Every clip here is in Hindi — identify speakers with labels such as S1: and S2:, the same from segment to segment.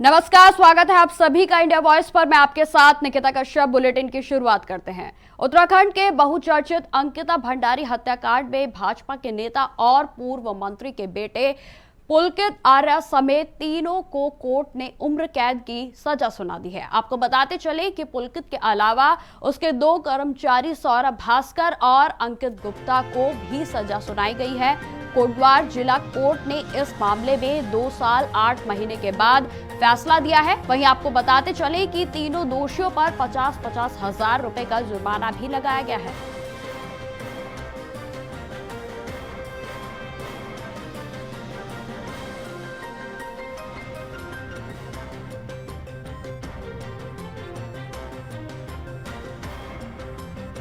S1: नमस्कार, स्वागत है आप सभी का इंडिया वॉइस पर। मैं आपके साथ निकिता कश्यप। बुलेटिन की शुरुआत करते हैं। उत्तराखंड के बहुचर्चित अंकिता भंडारी हत्याकांड में भाजपा के नेता और पूर्व मंत्री के बेटे पुलकित आर्या समेत तीनों को कोर्ट ने उम्र कैद की सजा सुना दी है। आपको बताते चले कि पुलकित के अलावा उसके दो कर्मचारी सौरभ भास्कर और अंकित गुप्ता को भी सजा सुनाई गई है। कोटद्वार जिला कोर्ट ने इस मामले में 2 साल 8 महीने के बाद फैसला दिया है। वहीं आपको बताते चले कि तीनों दोषियों पर 50-50 हजार रुपए का जुर्माना भी लगाया गया है।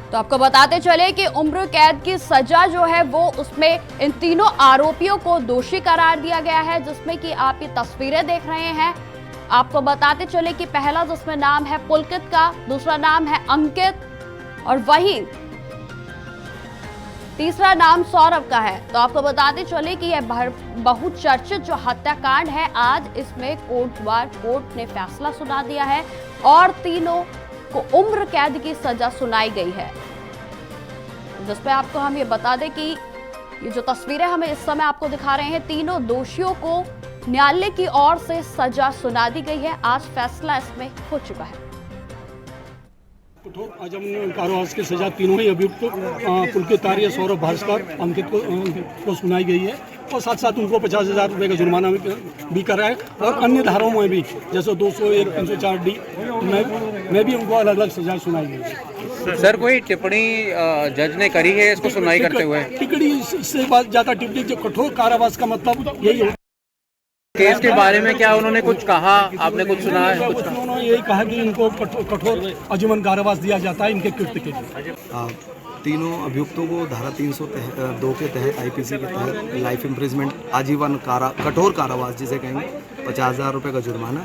S1: तो आपको बताते चले कि उम्र कैद की सजा जो है वो उसमें इन तीनों आरोपियों को दोषी करार दिया गया है, जिसमें कि आप ये तस्वीरें देख रहे हैं। आपको बताते चले कि पहला जिसमें नाम है पुलकित का, दूसरा नाम है अंकित और वहीं तीसरा नाम सौरभ का है। तो आपको बताते चले कि यह बहुचर्चित जो हत्याकांड है, आज इसमें कोटद्वार कोर्ट ने फैसला सुना दिया है और तीनों को उम्र कैद की सजा सुनाई गई है। जिसपे आपको हम ये बता दें कि ये जो तस्वीरें हमें इस समय आपको दिखा रहे हैं, तीनों दोषियों को न्यायालय की ओर से सजा सुना दी गई है। आज फैसला इसमें हो चुका है।
S2: कठोर आजीवन कारावास की सजा तीनों ही अभियुक्त पुलकित आर्या, सौरभ भास्कर, अंकित को सुनाई गई है और साथ साथ उनको 50,000 रुपये का जुर्माना भी करा है और अन्य धाराओं में भी जैसे 201, 304D में भी उनको अलग अलग सजा सुनाई गई है।
S3: सर, कोई टिप्पणी जज ने करी है इसको सुनवाई करते हुए?
S2: टिप्पणी से ज्यादा टिप्पणी, जो कठोर कारावास का मतलब यही होता है।
S3: केस के बारे में क्या उन्होंने कुछ कहा? आपने कुछ सुना है?
S2: उन्होंने यही कहा कि इनको कठोर आजीवन कारावास दिया जाता है इनके कृत्य के लिए।
S4: तीनों अभियुक्तों को धारा 302 के तहत आईपीसी के तहत लाइफ इम्प्रिजमेंट, आजीवन कठोर कारावास जिसे कहेंगे, 50,000 रुपये का जुर्माना,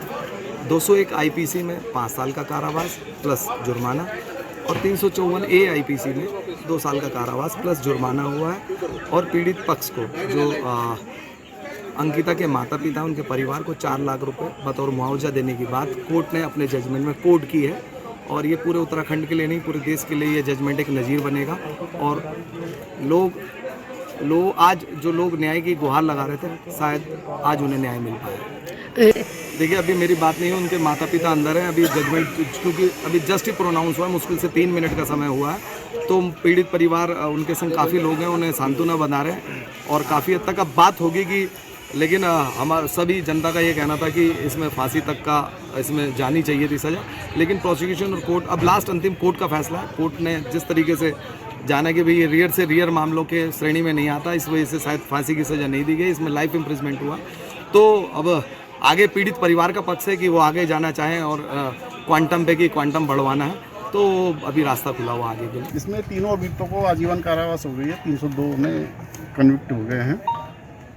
S4: 201 आईपीसी में 5 साल का कारावास प्लस जुर्माना और 354A आईपीसी में 2 साल का कारावास प्लस जुर्माना हुआ है। और पीड़ित पक्ष को जो अंकिता के माता पिता, उनके परिवार को 4 लाख रुपए बतौर मुआवजा देने की बात कोर्ट ने अपने जजमेंट में कोड की है। और ये पूरे उत्तराखंड के लिए नहीं, पूरे देश के लिए ये जजमेंट एक नज़ीर बनेगा। और लोग आज जो लोग न्याय की गुहार लगा रहे थे, शायद आज उन्हें न्याय मिल पाए। देखिए, अभी मेरी बात नहीं है, उनके माता पिता अंदर हैं। अभी जजमेंट क्योंकि अभी जस्ट ही प्रोनाउंस हुआ है, मुश्किल से 3 मिनट का समय हुआ है, तो पीड़ित परिवार, उनके संग काफ़ी लोग हैं, उन्हें सांत्वना बना रहे हैं और काफ़ी हद तक अब बात होगी कि, लेकिन हमारा सभी जनता का ये कहना था कि इसमें फांसी तक का इसमें जानी चाहिए थी सज़ा। लेकिन प्रोसिक्यूशन और कोर्ट, अब लास्ट अंतिम कोर्ट का फैसला है। कोर्ट ने जिस तरीके से जाना कि भाई ये रियर से रियर मामलों के श्रेणी में नहीं आता, इस वजह से शायद फांसी की सज़ा नहीं दी गई, इसमें लाइफ इम्प्रिजमेंट हुआ। तो अब आगे पीड़ित परिवार का पक्ष है कि वो आगे जाना चाहें और क्वांटम पे कि क्वांटम बढ़वाना है, तो अभी रास्ता खुला हुआ आगे के लिए।
S5: इसमें तीनों अभियुक्तों को आजीवन कारावास हो गई है, 302 में कन्विक्ट हो गए हैं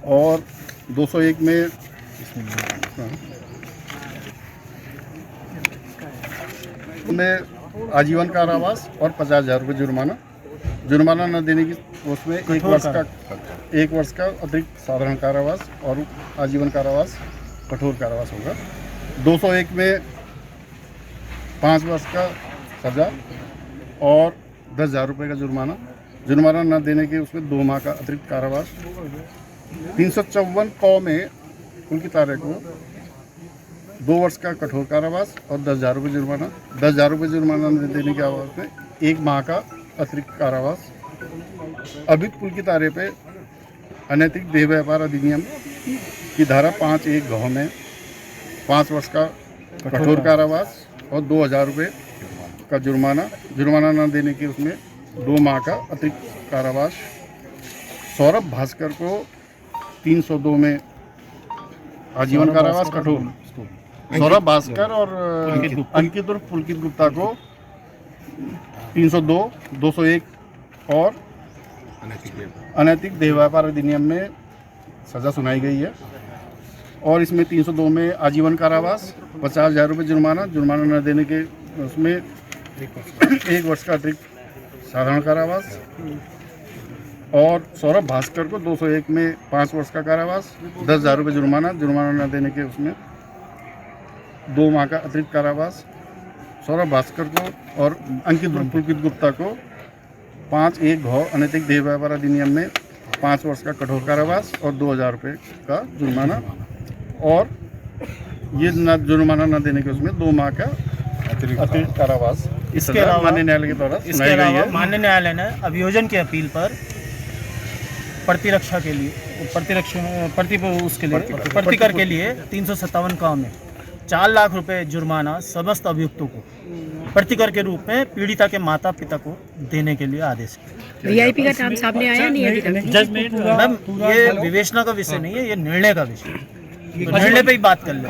S5: और 201 में आजीवन कारावास और 50,000 रुपये जुर्माना न देने की उसमें 1 वर्ष का अतिरिक्त साधारण कारावास और आजीवन कारावास, कठोर कारावास होगा। 201 में 5 वर्ष का सजा और 10,000 रुपये का जुर्माना न देने के उसमें 2 माह का अतिरिक्त कारावास। 354 कौ में पुलकित आर्या को 2 वर्ष का कठोर कारावास और 10,000 रुपये जुर्माना। 10,000 रुपये जुर्माना न देने के आवाज में 1 माह का अतिरिक्त कारावास। अभियुक्त पुलकित आर्या पे अनैतिक देह व्यापार अधिनियम की धारा 5(1) घ में 5 वर्ष का कठोर कारावास और 2,000 रुपये का जुर्माना न देने के उसमें 2 माह का अतिरिक्त कारावास। सौरभ भास्कर को 302 में आजीवन कारावास कठोर, सौरभ भास्कर और अंकित और पुलकित गुप्ता को 302, 201 और अनैतिक देह व्यापार अधिनियम में सजा सुनाई गई है। और इसमें 302 में आजीवन कारावास, 50,000 रुपये जुर्माना न देने के उसमें 1 वर्ष का अतिरिक्त साधारण कारावास। और सौरभ भास्कर को 201 में 5 वर्ष का कारावास, 10,000 रुपये जुर्माना न देने के उसमें 2 माह का अतिरिक्त कारावास, सौरभ भास्कर को और अंकित पुलकित गुप्ता को 5(1) घौ अनैतिक देह व्यापार अधिनियम में 5 वर्ष का कठोर कारावास और 2,000 रुपये का जुर्माना, और ये जुर्माना न देने के उसमें 2 माह का अतिरिक्त कारावास
S6: इसके अलावा
S5: माननीय न्यायालय के द्वारा
S6: इसके
S5: सुनाई गई
S6: अलावा
S5: है।
S6: माननीय न्यायालय ने अभियोजन की अपील पर प्रतिरक्षा के लिए प्रतिकर के लिए 357 का में 4 लाख रुपए जुर्माना समस्त अभियुक्तों को प्रतिकर के रूप में पीड़िता के माता पिता को देने के लिए आदेश किया।
S7: वीआईपी का नाम सामने आया नहीं अभी तक?
S6: जजमेंट मैम, ये विवेचना का विषय नहीं है, ये निर्णय का विषय है। तो निर्णय पे ही बात कर लें।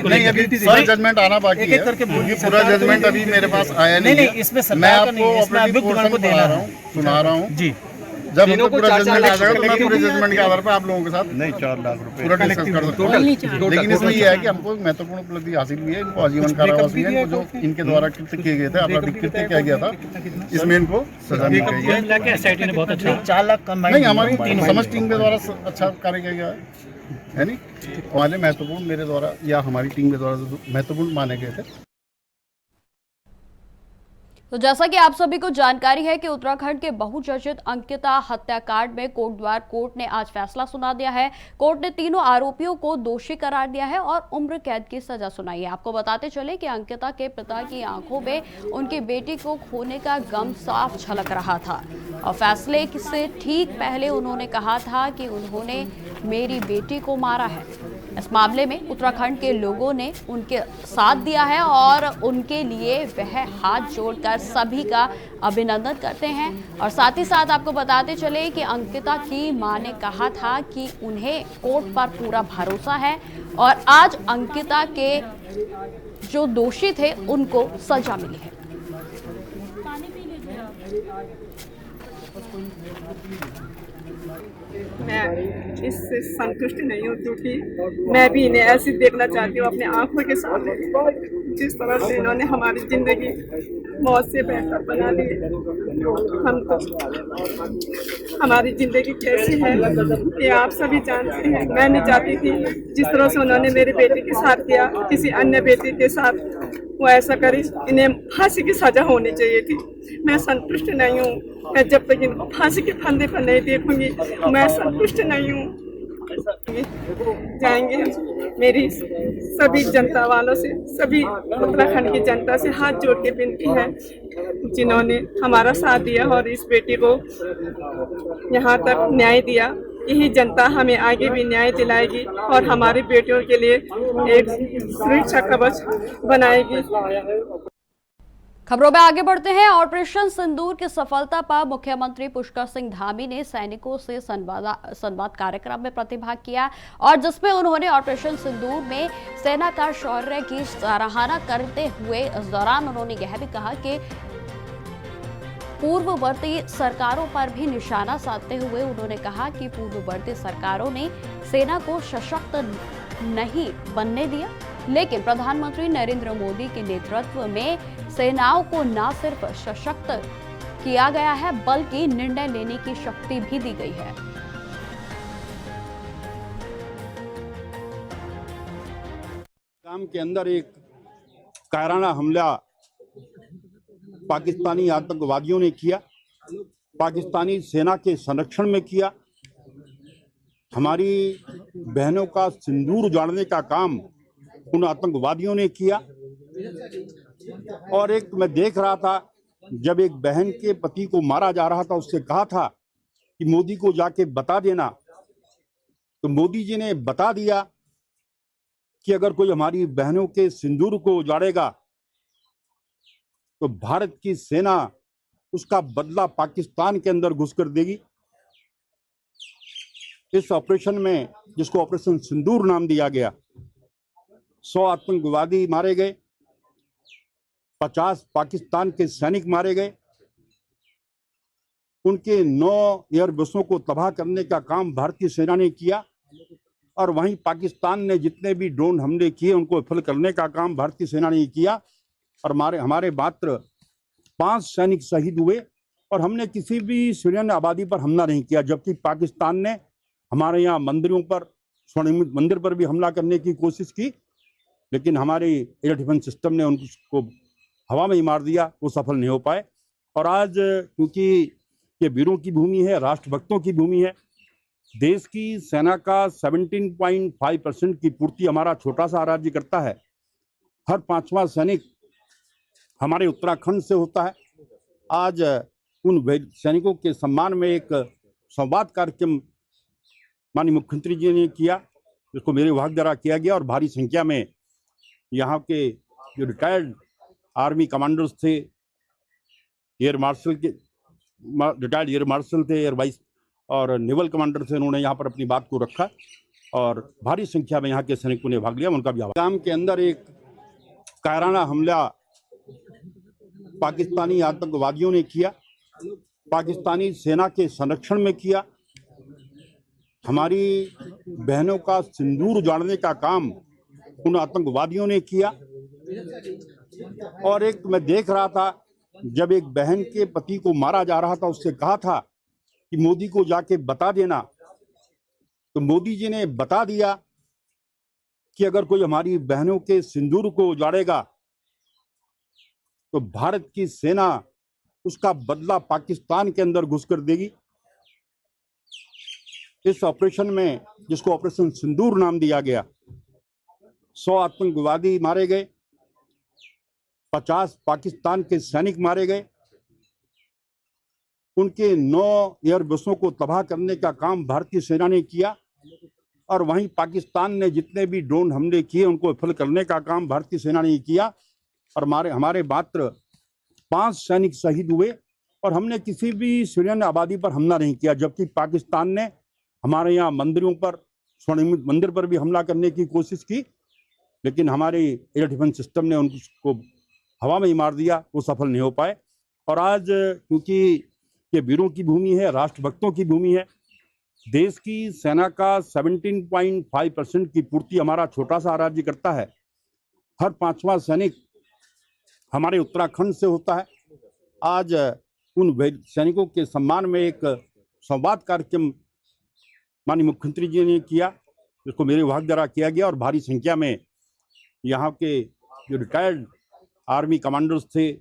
S5: नहीं, अभी पूरा जजमेंट आना बाकी
S6: एक-एक
S5: है,
S6: करके
S5: क्योंकि पूरा जजमेंट अभी मेरे पास आया नहीं
S6: नहीं,
S5: है।
S6: इसमें सरकार
S5: मैं
S6: का नहीं है,
S5: आपको
S6: इसमें
S5: ऑपरेटिव
S6: अभियुक्त
S5: पोर्शन
S6: को देना है।
S5: सुना रहा हूँ।
S6: जी,
S5: जब मतलब पूरा जजमेंट आ जाएगा तो मैं पूरे जजमेंट के आधार पर आप लोगों के साथ नहीं 4 लाख रुपए पूरा डिस्कस कर सकता हूँ। लेकिन इसमें यह है कि हमको महत्वपूर्ण उपलब्धि हासिल हुई है, इनको आजीवन कारावास हुई है, जो इनके द्वारा कृत्य किए गए थे, आपराधिक कृत्य किया गया था, इसमें इनको सजा मिल गई है।
S6: 4 लाख कम
S5: नहीं, हमारी समझ टीम के द्वारा अच्छा कार्य किया गया है नहीं, हमारे महत्वपूर्ण मेरे द्वारा या हमारी टीम के द्वारा महत्वपूर्ण माने गए थे।
S1: तो जैसा कि आप सभी को जानकारी है कि उत्तराखंड के बहुचर्चित अंकिता हत्याकांड में कोटद्वार कोर्ट ने आज फैसला सुना दिया है। कोर्ट ने तीनों आरोपियों को दोषी करार दिया है और उम्र कैद की सजा सुनाई है। आपको बताते चले कि अंकिता के पिता की आंखों में उनकी बेटी को खोने का गम साफ झलक रहा था और फैसले से ठीक पहले उन्होंने कहा था कि उन्होंने मेरी बेटी को मारा है। इस मामले में उत्तराखंड के लोगों ने उनके साथ दिया है और उनके लिए वह हाथ जोड़कर सभी का अभिनंदन करते हैं। और साथ ही साथ आपको बताते चले कि अंकिता की मां ने कहा था कि उन्हें कोर्ट पर पूरा भरोसा है और आज अंकिता के जो दोषी थे उनको सजा मिली है।
S8: मैं इससे संतुष्ट नहीं हूँ, क्योंकि मैं भी इन्हें ऐसी देखना चाहती हूँ अपने आंखों के सामने, जिस तरह से इन्होंने हमारी जिंदगी मौत से बेहतर बना दी। हम तो हमारी जिंदगी कैसी है ये आप सभी जानते हैं। मैं नहीं चाहती थी जिस तरह से उन्होंने मेरी बेटी के साथ किया, किसी अन्य बेटी के साथ वो ऐसा करे। इन्हें फांसी की सजा होनी चाहिए थी। मैं संतुष्ट नहीं हूँ। मैं जब तक इनको फांसी के फंदे पर नहीं देखूंगी मैं संतुष्ट नहीं हूँ। जाएंगे मेरी सभी जनता वालों से, सभी उत्तराखंड की जनता से हाथ जोड़ के विनती है, जिन्होंने हमारा साथ दिया और इस बेटी को यहाँ तक न्याय दिया। यही जनता हमें आगे भी न्याय दिलाएगी और हमारी बेटियों के लिए एक सुरक्षा कवच बनाएगी।
S1: खबरों में आगे बढ़ते हैं। ऑपरेशन सिंदूर की सफलता पर मुख्यमंत्री पुष्कर सिंह धामी ने सैनिकों से संवाद कार्यक्रम में प्रतिभाग किया और जिसमें उन्होंने ऑपरेशन सिंदूर में सेना का शौर्य की सराहना करते हुए इस दौरान उन्होंने यह भी कहा कि पूर्ववर्ती सरकारों पर भी निशाना साधते हुए उन्होंने कहा कि पूर्ववर्ती सरकारों ने सेना को सशक्त नहीं बनने दिया, लेकिन प्रधानमंत्री नरेंद्र मोदी के नेतृत्व में सेनाओं को न सिर्फ सशक्त किया गया है बल्कि निर्णय लेने की शक्ति भी दी गई है।
S9: काम के अंदर एक कायराना हमला पाकिस्तानी आतंकवादियों ने किया, पाकिस्तानी सेना के संरक्षण में किया। हमारी बहनों का सिंदूर उजाड़ने का काम उन आतंकवादियों ने किया। और एक मैं देख रहा था जब एक बहन के पति को मारा जा रहा था, उससे कहा था कि मोदी को जाके बता देना, तो मोदी जी ने बता दिया कि अगर कोई हमारी बहनों के सिंदूर को उजाड़ेगा तो भारत की सेना उसका बदला पाकिस्तान के अंदर घुसकर देगी। इस ऑपरेशन में, जिसको ऑपरेशन सिंदूर नाम दिया गया, 100 आतंकवादी मारे गए, 50 पाकिस्तान के सैनिक मारे गए, उनके 9 एयरबेसों को तबाह करने का काम भारतीय सेना ने किया और वहीं पाकिस्तान ने जितने भी ड्रोन हमले किए उनको विफल करने का काम भारतीय सेना ने किया। और हमारे मात्र 5 सैनिक शहीद हुए और हमने किसी भी सिविलियन आबादी पर हमला नहीं किया, जबकि पाकिस्तान ने हमारे यहाँ मंदिरों पर, स्वर्ण मंदिर पर भी हमला करने की कोशिश की, लेकिन हमारे एयर डिफेंस सिस्टम ने उनको हवा में ही मार दिया, वो सफल नहीं हो पाए। और आज क्योंकि ये वीरों की भूमि है, राष्ट्रभक्तों की भूमि है, देश की सेना का 17.5% की पूर्ति हमारा छोटा सा राज्य करता है। हर 5वां सैनिक हमारे उत्तराखंड से होता है। आज उन सैनिकों के सम्मान में एक संवाद कार्यक्रम माननीय मुख्यमंत्री जी ने किया, जिसको मेरे विभाग द्वारा किया गया और भारी संख्या में यहाँ के जो रिटायर्ड आर्मी कमांडर्स थे, एयर मार्शल के रिटायर्ड एयर मार्शल थे, एयर वाइस और नेवल कमांडर थे, उन्होंने यहाँ पर अपनी बात को रखा और भारी संख्या में यहाँ के सैनिकों ने भाग लिया। उनका भी आभार। के अंदर एक कायराना हमला पाकिस्तानी आतंकवादियों ने किया, पाकिस्तानी सेना के संरक्षण में किया। हमारी बहनों का सिंदूर उजाड़ने का काम उन आतंकवादियों ने किया। और एक मैं देख रहा था, जब एक बहन के पति को मारा जा रहा था, उससे कहा था कि मोदी को जाके बता देना, तो मोदी जी ने बता दिया कि अगर कोई हमारी बहनों के सिंदूर को उजाड़ेगा तो भारत की सेना उसका बदला पाकिस्तान के अंदर घुसकर देगी। इस ऑपरेशन में, जिसको ऑपरेशन सिंदूर नाम दिया गया, 100 आतंकवादी मारे गए, 50 पाकिस्तान के सैनिक मारे गए, उनके 9 एयरबसों को तबाह करने का काम भारतीय सेना ने किया। और वहीं पाकिस्तान ने जितने भी ड्रोन हमले किए उनको विफल करने का काम भारतीय सेना ने किया। और हमारे मात्र 5 सैनिक शहीद हुए और हमने किसी भी सिविलियन आबादी पर हमला नहीं किया, जबकि पाकिस्तान ने हमारे यहाँ मंदिरों पर, स्वर्ण मंदिर पर भी हमला करने की कोशिश की, लेकिन हमारे एयर डिफेंस सिस्टम ने उनको हवा में ही मार दिया, वो सफल नहीं हो पाए। और आज क्योंकि ये वीरों की भूमि है, राष्ट्रभक्तों की भूमि है, देश की सेना का 17.5% की पूर्ति हमारा छोटा सा राज्य करता है। हर 5वां सैनिक हमारे उत्तराखंड से होता है। आज उन सैनिकों के सम्मान में एक संवाद कार्यक्रम माननीय मुख्यमंत्री जी ने किया, जिसको मेरे विभाग द्वारा किया गया और भारी संख्या में यहाँ के जो रिटायर्ड आर्मी कमांडर्स थे।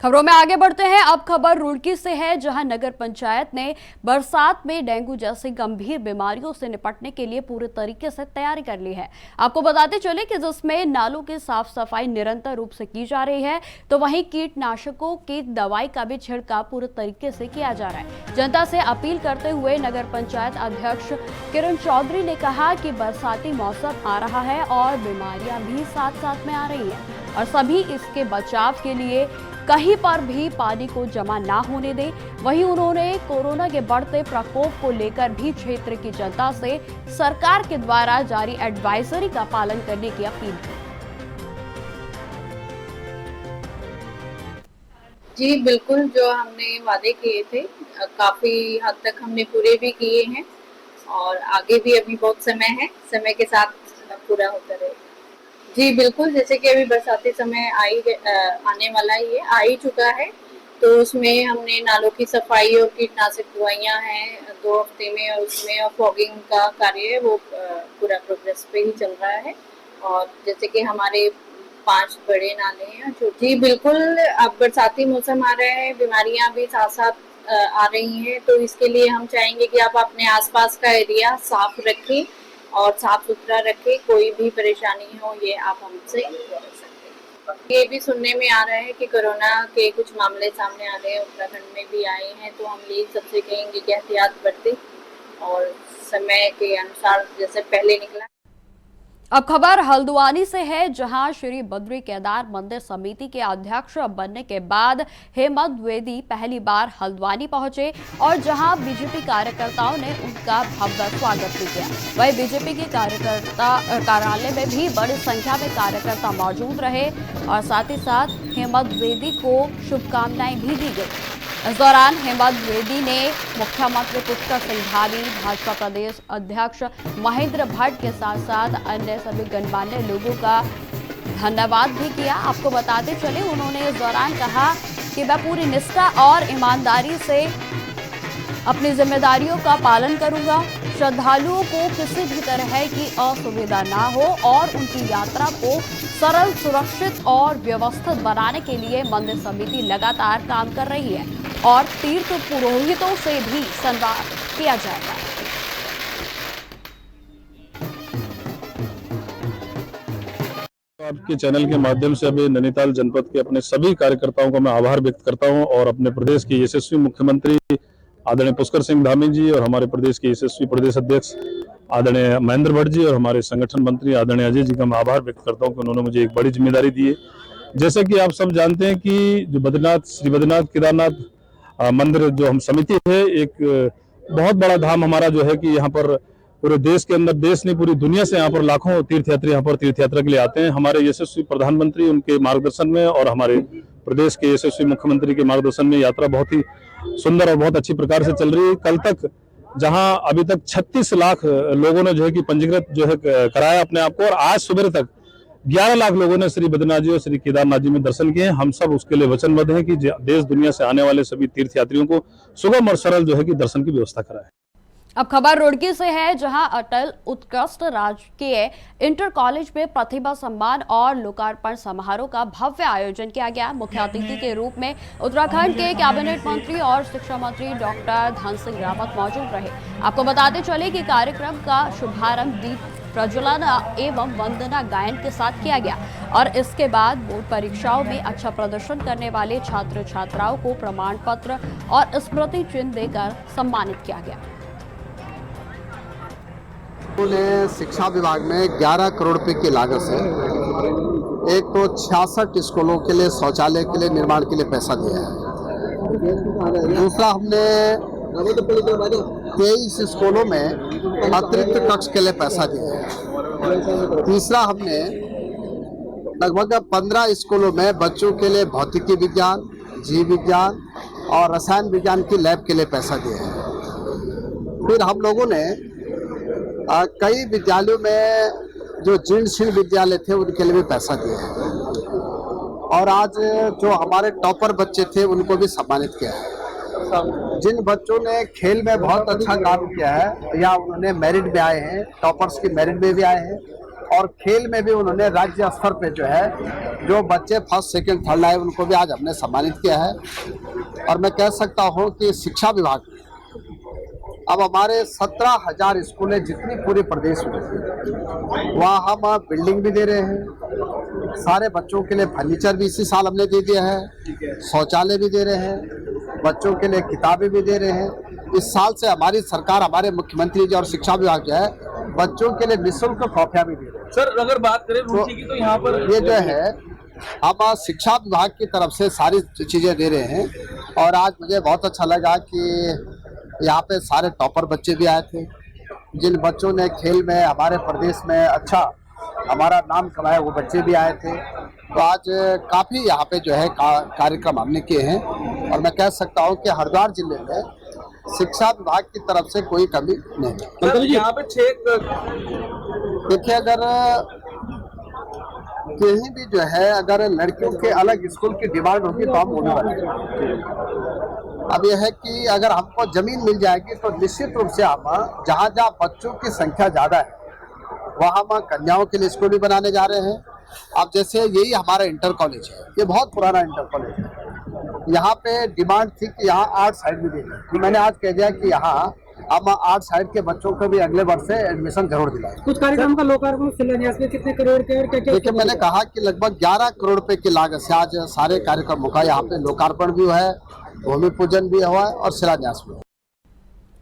S1: खबरों में आगे बढ़ते हैं। अब खबर रुड़की से है, जहां नगर पंचायत ने बरसात में डेंगू जैसी गंभीर बीमारियों से निपटने के लिए पूरे तरीके से तैयारी कर ली है। आपको बताते चले कि जिसमें नालों की साफ सफाई निरंतर रूप से की जा रही है, तो वहीं कीटनाशकों की दवाई का भी छिड़काव पूरे तरीके से किया जा रहा है। जनता से अपील करते हुए नगर पंचायत अध्यक्ष किरण चौधरी ने कहा कि बरसाती मौसम आ रहा है और बीमारियां भी साथ साथ में आ रही हैं और सभी इसके बचाव के लिए कहीं पर भी पानी को जमा ना होने दें। वहीं उन्होंने कोरोना के बढ़ते प्रकोप को लेकर भी क्षेत्र की जनता से सरकार के द्वारा जारी एडवाइजरी का पालन करने की अपील की।
S10: जी बिल्कुल, जो हमने वादे किए थे काफी हद तक हमने पूरे भी किए हैं और आगे भी अभी बहुत समय है, समय के साथ पूरा होता रहेगा। जी बिल्कुल, जैसे कि अभी बरसाती समय आने वाला ही है, आ ही चुका है, तो उसमें हमने नालों की सफाई और कीटनाशक दवाइयाँ हैं 2 हफ्ते में, और उसमें और फॉगिंग का कार्य है वो पूरा प्रोग्रेस पे ही चल रहा है। और जैसे कि हमारे 5 बड़े नाले हैं। जी बिल्कुल, अब बरसाती मौसम आ रहा है, बीमारियां भी साथ साथ आ रही हैं, तो इसके लिए हम चाहेंगे कि आप अपने आसपास का एरिया साफ रखें और साफ सुथरा रखें। कोई भी परेशानी हो ये आप हमसे बोल सकते हैं। ये भी सुनने में आ रहा है कि कोरोना के कुछ मामले सामने आ रहे हैं, उत्तराखंड में भी आए हैं, तो हम ये सबसे कहेंगे कि एहतियात बरतें और समय के अनुसार जैसे पहले निकला।
S1: अब खबर हल्द्वानी से है, जहां श्री बद्री केदार मंदिर समिति के अध्यक्ष बनने के बाद हेमंत द्विवेदी पहली बार हल्द्वानी पहुंचे और जहां बीजेपी कार्यकर्ताओं ने उनका भव्य स्वागत भी किया। वहीं बीजेपी के कार्यालय में भी बड़ी संख्या में कार्यकर्ता मौजूद रहे और साथ ही साथ हेमंत द्विवेदी को शुभकामनाएं भी दी गई। इस दौरान हेमंत द्विवेदी ने मुख्यमंत्री पुष्कर सिंह धामी, भाजपा प्रदेश अध्यक्ष महेंद्र भट्ट के साथ साथ अन्य सभी गणमान्य लोगों का धन्यवाद भी किया। आपको बताते चले, उन्होंने इस दौरान कहा कि मैं पूरी निष्ठा और ईमानदारी से अपनी जिम्मेदारियों का पालन करूंगा, श्रद्धालुओं को किसी भी तरह की असुविधा ना हो और उनकी यात्रा को सरल, सुरक्षित और व्यवस्थित बनाने के लिए मंदिर समिति लगातार काम कर रही है और तीर्थ पुरोहितों से भी संवाद किया जाएगा।
S5: आपके चैनल के माध्यम से अभी नैनीताल जनपद के अपने सभी कार्यकर्ताओं को मैं आभार व्यक्त करता हूं और अपने प्रदेश के यशस्वी मुख्यमंत्री आदरणीय पुष्कर सिंह धामी जी और हमारे प्रदेश के यशस्वी प्रदेश अध्यक्ष आदरणीय महेंद्र भट्ट जी और हमारे संगठन मंत्री आदरणीय अजय जी का मैं आभार व्यक्त करता हूं कि उन्होंने मुझे एक बड़ी जिम्मेदारी दी है। जैसा कि आप सब जानते हैं कि जो श्री बद्रीनाथ केदारनाथ मंदिर जो हम समिति है, एक बहुत बड़ा धाम हमारा जो है कि यहाँ पर पूरे देश के अंदर, देश नहीं पूरी दुनिया से यहाँ पर लाखों तीर्थयात्री यहाँ पर तीर्थयात्रा के लिए आते हैं। हमारे यशस्वी प्रधानमंत्री उनके मार्गदर्शन में और हमारे प्रदेश के यशस्वी मुख्यमंत्री के मार्गदर्शन में यात्रा बहुत ही सुंदर और बहुत अच्छी प्रकार से चल रही है। कल तक जहां अभी तक 36 लाख लोगों ने जो है कि पंजीकृत जो है कराया अपने आप को और आज सुबह तक 11 लाख लोगों ने श्री बद्रीनाथ जी और श्री केदारनाथ जी में दर्शन किए। हम सब उसके लिए वचनबद्ध हैं कि देश दुनिया से आने वाले सभी तीर्थयात्रियों को सुगम और सरल जो है कि दर्शन की व्यवस्था कराए।
S1: अब खबर रुड़की से है, जहां अटल उत्कृष्ट राजकीय इंटर कॉलेज में प्रतिभा सम्मान और लोकार्पण समारोह का भव्य आयोजन किया गया। मुख्य अतिथि के रूप में उत्तराखंड के कैबिनेट मंत्री और शिक्षा मंत्री डॉक्टर धन सिंह रावत मौजूद रहे। आपको बताते चले कि कार्यक्रम का शुभारंभ दीप प्रज्वलन एवं वंदना गायन के साथ किया गया और इसके बाद बोर्ड परीक्षाओं में अच्छा प्रदर्शन करने वाले छात्र छात्राओं को प्रमाण पत्र और स्मृति चिन्ह देकर सम्मानित किया गया।
S11: उन्होंने शिक्षा विभाग में 11 करोड़ रुपए की लागत से एक तो 66 स्कूलों के लिए शौचालय के लिए निर्माण के लिए पैसा दिया है। दूसरा, हमने 23 स्कूलों में अतिरिक्त कक्ष के लिए पैसा दिया है। तीसरा, हमने लगभग 15 स्कूलों में बच्चों के लिए भौतिकी विज्ञान, जीव विज्ञान और रसायन विज्ञान की लैब के लिए पैसा दिया है। फिर हम लोगों ने कई विद्यालयों में जो जीर्ण शीर्ण विद्यालय थे उनके लिए भी पैसा दिया है और आज जो हमारे टॉपर बच्चे थे उनको भी सम्मानित किया है। जिन बच्चों ने खेल में बहुत अच्छा काम किया है या उन्होंने मेरिट में आए हैं, टॉपर्स की मेरिट में भी आए हैं और खेल में भी उन्होंने राज्य स्तर पे जो है जो बच्चे फर्स्ट सेकंड थर्ड आए उनको भी आज हमने सम्मानित किया है। और मैं कह सकता हूँ कि शिक्षा विभाग अब हमारे 17,000 स्कूल हैं जितनी पूरे प्रदेश में, वहाँ हम बिल्डिंग भी दे रहे हैं, सारे बच्चों के लिए फर्नीचर भी इसी साल हमने दे दिया है, शौचालय भी दे रहे हैं, बच्चों के लिए किताबें भी दे रहे हैं। इस साल से हमारी सरकार, हमारे मुख्यमंत्री जी और शिक्षा विभाग जो है बच्चों के लिए निःशुल्क कॉपियाँ भी दे रहे हैं।
S4: सर, अगर बात करें रुचि की तो यहाँ पर
S11: ये जो है हम शिक्षा विभाग की तरफ से सारी चीज़ें दे रहे हैं और आज मुझे बहुत अच्छा लगा कि यहाँ पे सारे टॉपर बच्चे भी आए थे। जिन बच्चों ने खेल में हमारे प्रदेश में अच्छा हमारा नाम कमाया वो बच्चे भी आए थे। तो आज काफ़ी यहाँ पे जो है कार्यक्रम हमने किए हैं और मैं कह सकता हूँ कि हरिद्वार जिले में शिक्षा विभाग की तरफ से कोई कमी नहीं है।
S4: यहाँ पे 6
S11: देखिए, अगर कहीं भी जो है अगर लड़कियों के अलग स्कूल की डिमांड होगी तो हम होने वाले। अब यह है कि अगर हमको जमीन मिल जाएगी तो निश्चित रूप से हम जहाँ जहाँ बच्चों की संख्या ज़्यादा है वहाँ हम कन्याओं के लिए स्कूल भी बनाने जा रहे हैं। अब जैसे यही हमारा इंटर कॉलेज है, ये बहुत पुराना इंटर कॉलेज है। यहाँ पे डिमांड थी कि यहाँ आर्ट साइड भी देंगे, तो मैंने आज कह दिया कि यहाँ हम आर्ट साइड के बच्चों को भी अगले वर्ष से एडमिशन जरूर दिलाएं।
S8: कुछ कार्यक्रम का लोकार्पण शिलान्यास में कितने करोड़ के और क्या-क्या?
S11: देखिए, मैंने कहा कि लगभग 11 करोड़ रुपए की लागत से आज सारे कार्यक्रमों का यहाँ पे लोकार्पण भी हुआ है, भूमि पूजन भी हुआ है और शिलान्यास भी।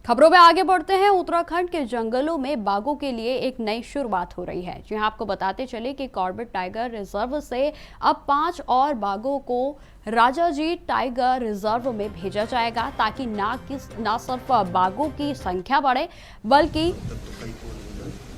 S1: खबरों में आगे बढ़ते हैं। उत्तराखंड के जंगलों में बाघों के लिए एक नई शुरुआत हो रही है। जी हां, आपको बताते चले कि कॉर्बेट टाइगर रिजर्व से अब 5 और बाघों को राजाजी टाइगर रिजर्व में भेजा जाएगा ताकि न सिर्फ बाघों की संख्या बढ़े बल्कि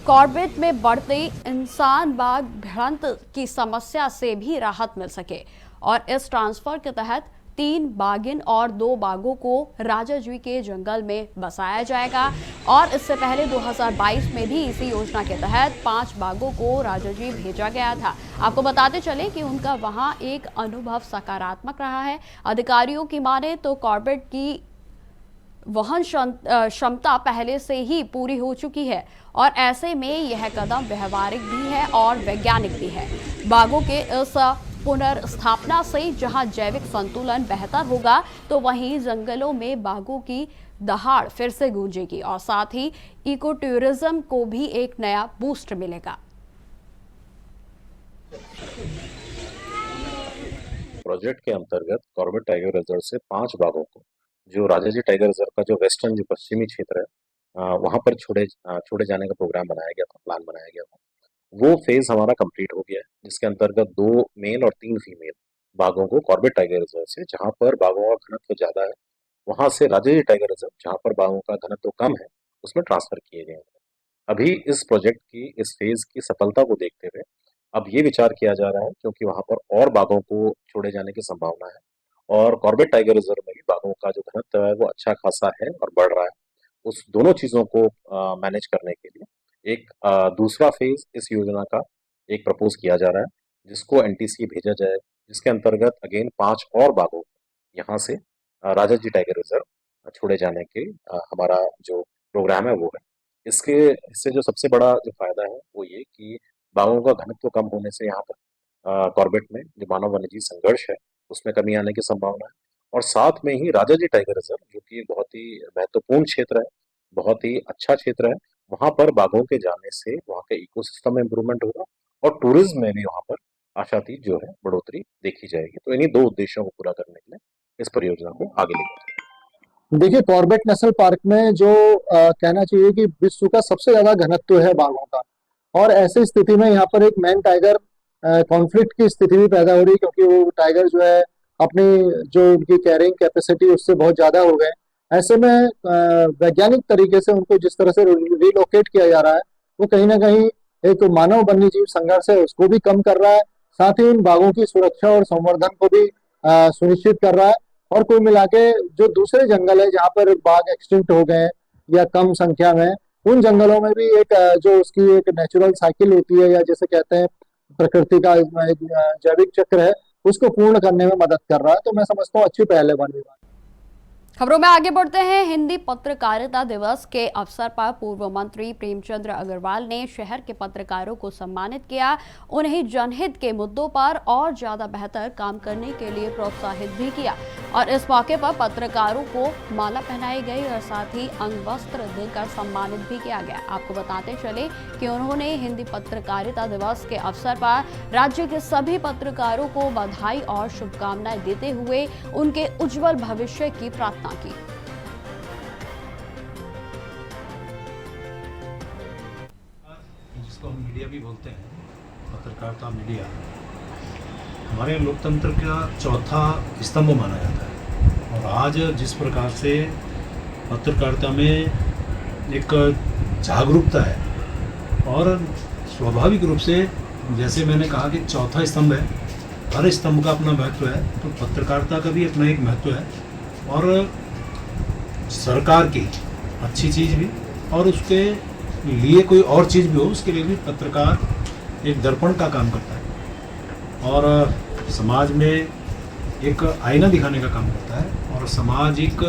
S1: कॉर्बेट में बढ़ते इंसान बाघ भिड़ंत की समस्या से भी राहत मिल सके। और इस ट्रांसफर के तहत 3 बाघिन और 2 बाघों को राजाजी के जंगल में बसाया जाएगा और इससे पहले 2022 में भी इसी योजना के तहत 5 बाघों को राजाजी भेजा गया था। आपको बताते चले कि उनका वहां एक अनुभव सकारात्मक रहा है। अधिकारियों की माने तो कॉर्बेट की वहन क्षमता पहले से ही पूरी हो चुकी है और ऐसे में यह कदम व्यवहारिक भी है और वैज्ञानिक भी है। बाघों के इस पुनर्स्थापना से जहां जैविक संतुलन बेहतर होगा तो वहीं जंगलों में बाघों की दहाड़ फिर से गूंजेगी और साथ ही इको टूरिज्म को भी एक नया बूस्ट मिलेगा।
S12: प्रोजेक्ट के अंतर्गत कॉर्बेट टाइगर रिजर्व से 5 बाघों को जो राजाजी टाइगर रिजर्व का जो वेस्टर्न जो पश्चिमी क्षेत्र है वहां पर छोड़े जाने का प्रोग्राम बनाया गया था, प्लान बनाया गया था। वो फेज हमारा कंप्लीट हो गया है, जिसके अंतर्गत 2 मेल और 3 फीमेल बाघों को कॉर्बेट टाइगर रिजर्व से, जहां पर बाघों का घनत्व ज्यादा है, वहां से राजाजी टाइगर रिजर्व जहां पर बाघों का घनत्व कम है उसमें ट्रांसफर किए गए हैं। अभी इस प्रोजेक्ट की इस फेज की सफलता को देखते हुए अब ये विचार किया जा रहा है, क्योंकि वहां पर और बाघों को छोड़े जाने की संभावना है और कॉर्बेट टाइगर रिजर्व में भी बाघों का जो घनत्व है वो अच्छा खासा है और बढ़ रहा है। उस दोनों चीजों को मैनेज करने के लिए एक दूसरा फेज इस योजना का एक प्रपोज किया जा रहा है, जिसको एनटीसी भेजा जाए, जिसके अंतर्गत अगेन 5 और बाघों यहाँ से राजाजी टाइगर रिजर्व छोड़े जाने के हमारा जो प्रोग्राम है वो है। इससे जो सबसे बड़ा जो फायदा है वो ये कि बाघों का घनत्व कम होने से यहाँ पर कॉर्बेट में जो मानव वन्यजीव संघर्ष है उसमें कमी आने की संभावना है और साथ में ही राजाजी टाइगर रिजर्व जो कि बहुत ही महत्वपूर्ण क्षेत्र है, बहुत ही अच्छा क्षेत्र है, वहां पर बाघों के जाने से वहां के इकोसिस्टम में इम्प्रूवमेंट होगा और टूरिज्म में भी वहां पर आशातीत जो है बढ़ोतरी देखी जाएगी। तो इन्हीं 2 उद्देश्यों को पूरा करने के लिए इस परियोजना को आगे ले जाएंगे।
S13: देखिए, कॉर्बेट नेशनल पार्क में जो कहना चाहिए कि विश्व का सबसे ज्यादा घनत्व है बाघों का और ऐसी स्थिति में यहाँ पर एक मैन टाइगर कॉन्फ्लिक्ट की स्थिति भी पैदा हो रही है, क्योंकि वो टाइगर जो है अपनी जो उनकी कैरिंग कैपेसिटी उससे बहुत ज्यादा हो गए। ऐसे में वैज्ञानिक तरीके से उनको जिस तरह से रिलोकेट किया जा रहा है वो कहीं ना कहीं एक मानव वन्यजीव संघर्ष है उसको भी कम कर रहा है, साथ ही इन बाघों की सुरक्षा और संवर्धन को भी सुनिश्चित कर रहा है। और कुल मिला के जो दूसरे जंगल है जहाँ पर बाघ एक्सटिंक्ट हो गए या कम संख्या में, उन जंगलों में भी एक जो उसकी एक नेचुरल साइकिल होती है या जैसे कहते हैं प्रकृति का एक जैविक चक्र है उसको पूर्ण करने में मदद कर रहा है। तो मैं समझता हूँ अच्छी पहल है वन विभाग।
S1: खबरों में आगे बढ़ते हैं। हिंदी पत्रकारिता दिवस के अवसर पर पूर्व मंत्री प्रेमचंद्र अग्रवाल ने शहर के पत्रकारों को सम्मानित किया। उन्हें जनहित के मुद्दों पर और ज्यादा बेहतर काम करने के लिए प्रोत्साहित भी किया और इस मौके पर पत्रकारों को माला पहनाई गई और साथ ही अंग वस्त्र देकर सम्मानित भी किया गया। आपको बताते चले कि उन्होंने हिंदी पत्रकारिता दिवस के अवसर पर राज्य के सभी पत्रकारों को बधाई और शुभकामनाएं देते हुए उनके उज्जवल भविष्य की प्रार्थना की।
S14: जिसको हम मीडिया भी बोलते हैं, पत्रकारिता मीडिया हमारे लोकतंत्र का चौथा स्तंभ माना जाता है और आज जिस प्रकार से पत्रकारिता में एक जागरूकता है और स्वाभाविक रूप से जैसे मैंने कहा कि चौथा स्तंभ है, हर स्तंभ का अपना महत्व है, तो पत्रकारिता का भी अपना एक महत्व है और सरकार की अच्छी चीज़ भी और उसके लिए कोई और चीज़ भी हो उसके लिए भी पत्रकार एक दर्पण का काम करता है और समाज में एक आईना दिखाने का काम करता है और सामाजिक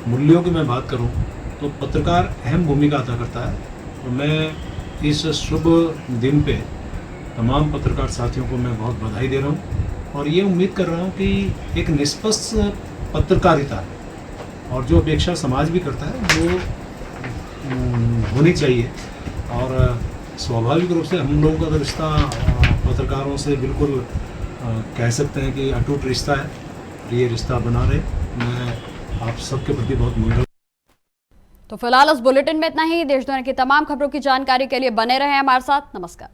S14: मूल्यों की मैं बात करूं तो पत्रकार अहम भूमिका अदा करता है। तो मैं इस शुभ दिन पे तमाम पत्रकार साथियों को मैं बहुत बधाई दे रहा हूं और ये उम्मीद कर रहा हूं कि एक निष्पक्ष पत्रकारिता और जो अपेक्षा समाज भी करता है वो होनी चाहिए और स्वाभाविक रूप से हम लोगों का तो रिश्ता पत्रकारों से बिल्कुल कह सकते हैं कि अटूट रिश्ता है। ये रिश्ता बना रहे, मैं आप सबके प्रति बहुत मंगल।
S1: तो फिलहाल इस बुलेटिन में इतना ही। देश दुनिया की तमाम खबरों की जानकारी के लिए बने रहें हमारे साथ। नमस्कार।